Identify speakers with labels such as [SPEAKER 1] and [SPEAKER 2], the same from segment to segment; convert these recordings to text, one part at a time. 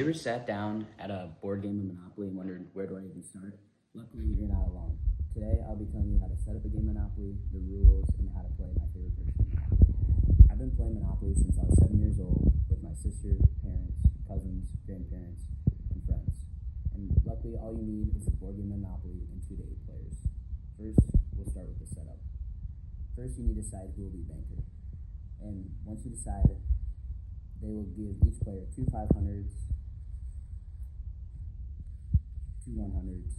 [SPEAKER 1] You ever sat down at a board game of Monopoly and wondered, where do I even start? Luckily, you're not alone. Today, I'll be telling you how to set up a game of Monopoly, the rules, and how to play my favorite version of Monopoly. I've been playing Monopoly since I was 7 years old with my sister, parents, cousins, grandparents, and friends. And luckily, all you need is a board game of Monopoly and 2 to 8 players. First, we'll start with the setup. First, you need to decide who will be banker. And once you decide, they will give each player 2 500s, 2 100s,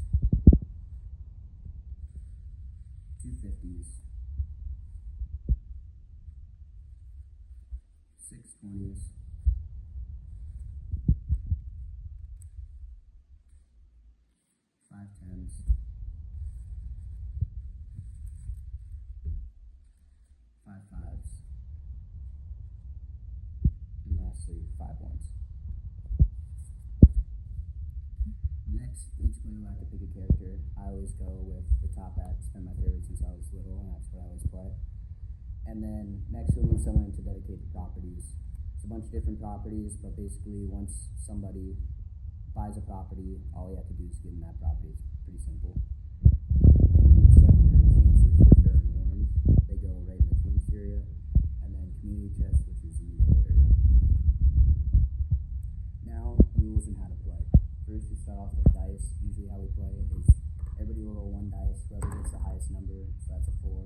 [SPEAKER 1] 2 50s, 6 20s, 5 10s, 5 5s, and lastly 5 1s. Next, each player will have to pick a character. I always go with the top hat. It's been my favorite since I was little, and that's what I always play. And then next, you'll need someone to dedicate to properties. It's a bunch of different properties, but basically, once somebody buys a property, all you have to do is give them that property. It's pretty simple. Then you set your chances, which are in orange. They go right in the chance area. And then community chest, which is in the yellow area. Now, rules and how to play. First, you start off with dice. Usually how we play is everybody will roll 1 dice. Whoever gets the highest number, so that's a 4,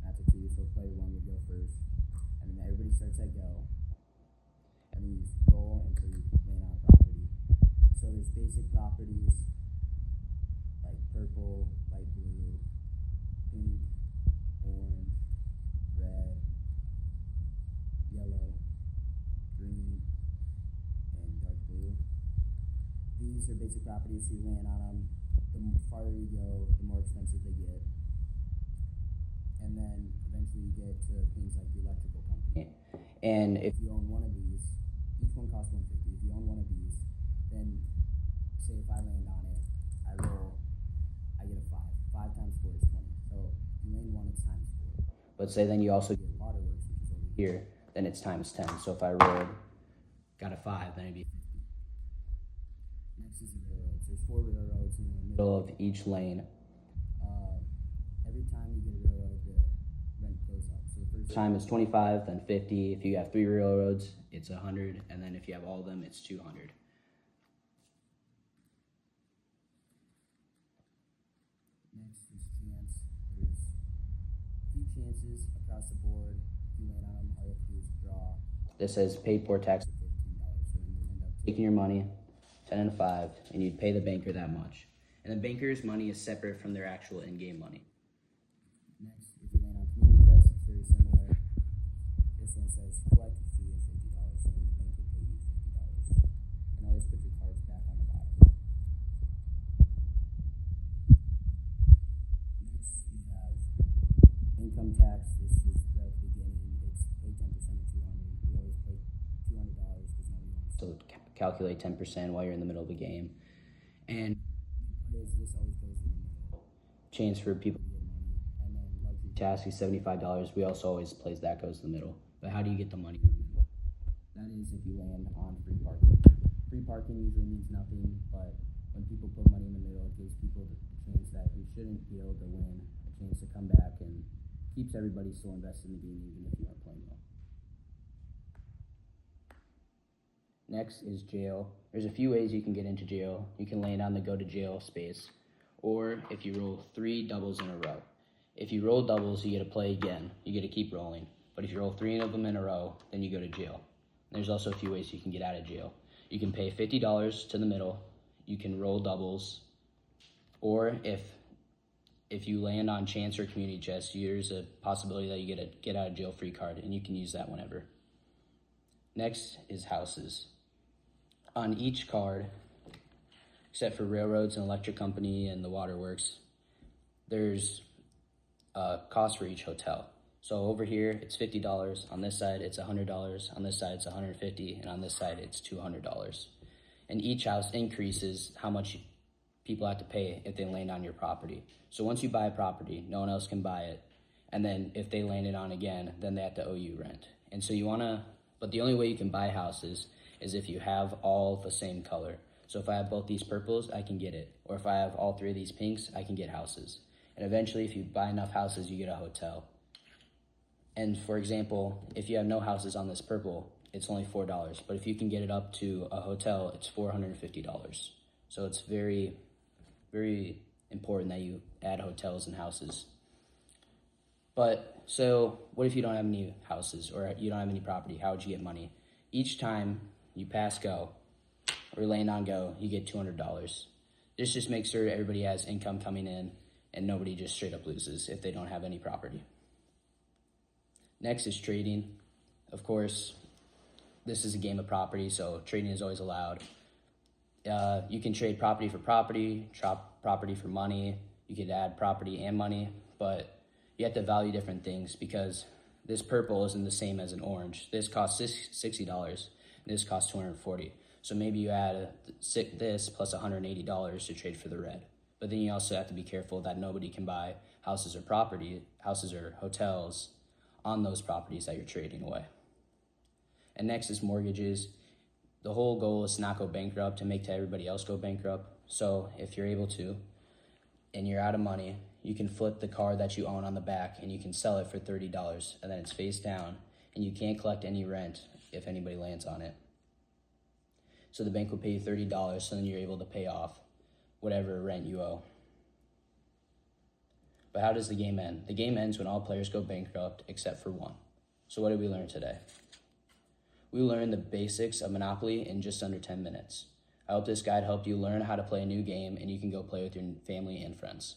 [SPEAKER 1] that's a 2, so player 1 would go first. And then everybody starts at go. And then you just roll until you land on a property. So there's basic properties like purple, light blue, pink, orange, red, yellow, green, and dark blue. These are basic properties, so you land on them. The farther you go, the more expensive they get. And then eventually you get to things like the electrical company. And if you own one of these, each one costs $150. If you own one of these, then say if I land on it, I get a 5. 5 times 4 is 20. So if you land one, it's times 4. But say then you also get waterworks, which is over here, then it's times 10. So if I got a 5, then it'd be 50. Next is the railroads. There's 4 railroads in the middle of each lane. Every time you get a railroad, the rent goes up. So the first time it's 25, then 50. If you have 3 railroads, it's 100, and then if you have all of them, it's 200. Next is chance. There's a few chances across the board. If you land on them, all you have to do is draw. This says paid for tax of $15. So then you end up taking your money, 10 and a 5, and you'd pay the banker that much. And the banker's money is separate from their actual in-game money. Next, if you land on community chest, it's very similar. This one says collect a fee of $50, so then the bank would pay you $50. And always put your cards back on the bottom. Next, we have income tax. This is right at the beginning. It's pay 10% of 200. We always pay $200 because nobody wants to calculate 10% while you're in the middle of a game. And this always goes in the middle. Chance for people to get money. And then luxury tax is $75. We also always plays that goes in the middle. But how do you get the money in the middle? That is if you land on free parking. Free parking usually means nothing, but when people put money in the middle, it gives people the chance that you shouldn't be able to win, a chance to come back, and keeps everybody still invested in the game even if you aren't playing well. Next is jail. There's a few ways you can get into jail. You can land on the go to jail space, or if you roll 3 doubles in a row. If you roll doubles, you get to play again. You get to keep rolling. But if you roll 3 of them in a row, then you go to jail. There's also a few ways you can get out of jail. You can pay $50 to the middle. You can roll doubles, or if you land on chance or community chest, there's a possibility that you get a get out of jail free card, and you can use that whenever. Next is houses. On each card, except for railroads and electric company and the waterworks, there's a cost for each hotel. So over here, it's $50. On this side, it's $100. On this side, it's $150. And on this side, it's $200. And each house increases how much people have to pay if they land on your property. So once you buy a property, no one else can buy it. And then if they land it on again, then they have to owe you rent. And so but the only way you can buy houses is if you have all the same color. So if I have both these purples, I can get it. Or if I have all three of these pinks, I can get houses. And eventually, if you buy enough houses, you get a hotel. And for example, if you have no houses on this purple, it's only $4. But if you can get it up to a hotel, it's $450. So it's very, very important that you add hotels and houses. But so what if you don't have any houses or you don't have any property? How would you get money? Each time you pass go or land on go, you get $200. This just makes sure everybody has income coming in and nobody just straight up loses if they don't have any property. Next is trading. Of course, this is a game of property, so trading is always allowed. You can trade property for property, property for money. You could add property and money, but you have to value different things because this purple isn't the same as an orange. This costs $60, and this costs $240. So maybe you add this plus $180 to trade for the red. But then you also have to be careful that nobody can buy houses or hotels on those properties that you're trading away. And next is mortgages. The whole goal is to not go bankrupt and make everybody else go bankrupt. So if you're able to, and you're out of money, you can flip the car that you own on the back and you can sell it for $30, and then it's face down, and you can't collect any rent if anybody lands on it. So the bank will pay you $30, so then you're able to pay off whatever rent you owe. But how does the game end? The game ends when all players go bankrupt except for one. So what did we learn today? We learned the basics of Monopoly in just under 10 minutes. I hope this guide helped you learn how to play a new game and you can go play with your family and friends.